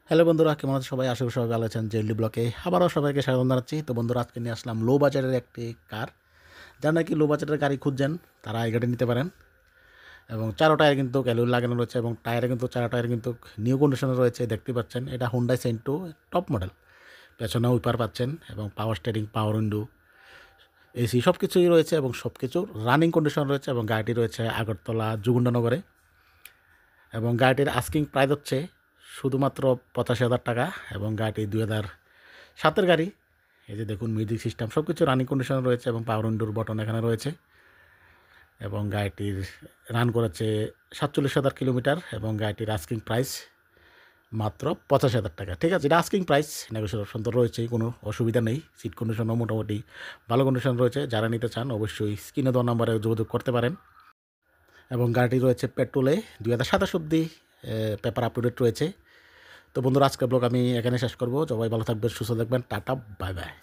Hello বন্ধুরা, কেমন আছেন সবাই? আশা করি সবাই ভালো আছেন। জেএলডি ব্লকে আবারও সবাইকে স্বাগত জানাচ্ছি। তো বন্ধুরা, আজকে নিয়ে আসলাম লো বাজেটের একটি কার। যারা নাকি লো বাজেটের গাড়ি খুঁজছেন তারা এই গাড়ি নিতে পারেন। এবং চারো টায়ার কিন্তু অ্যালুই লাগানো রয়েছে এবং টায়ারে কিন্তু চারো টায়ার কিন্তু নিউ কন্ডিশনে রয়েছে, দেখতে পাচ্ছেন। এটা হুন্ডাই সেন্টো টপ মডেল। পেছনে উইপার পাচ্ছেন এবং পাওয়ার স্টিয়ারিং, পাওয়ার উইন্ডো, এসি সব কিছুই রয়েছে এবং সব কিছু রানিং কন্ডিশন রয়েছে। এবং গাড়িটি রয়েছে আগরতলা যোগুন্ডানগরে। এবং গাড়িটির আস্কিং প্রাইস হচ্ছে শুধুমাত্র 85,000 টাকা। এবং গাড়িটি 2007-এর গাড়ি। এই যে দেখুন, মিউজিক সিস্টেম সব কিছু রানিং কন্ডিশনে রয়েছে এবং পাওয়ার উইন্ডোর বটন এখানে রয়েছে। এবং গাড়িটির রান করেছে 47,000 কিলোমিটার। এবং গাড়িটির আস্কিং প্রাইস মাত্র 85,000 টাকা। ঠিক আছে, এটা আস্কিং প্রাইস, নেগোসিয়েশন তো রয়েছেই, কোনো অসুবিধা নেই। সিট কন্ডিশনও মোটামুটি ভালো কন্ডিশন রয়েছে। যারা নিতে চান অবশ্যই স্ক্রিনে দেওয়া নম্বরে যোগাযোগ করতে পারেন। এবং গাড়িটি রয়েছে পেট্রোলে, 2027 অব্দি পেপার আপ টু ডেট রয়েছে। তো বন্ধুরা, আজকের ব্লগ আমি এখানে শেষ করব। সবাই ভালো থাকবেন, সুস্থ থাকবেন। Tata, bye bye.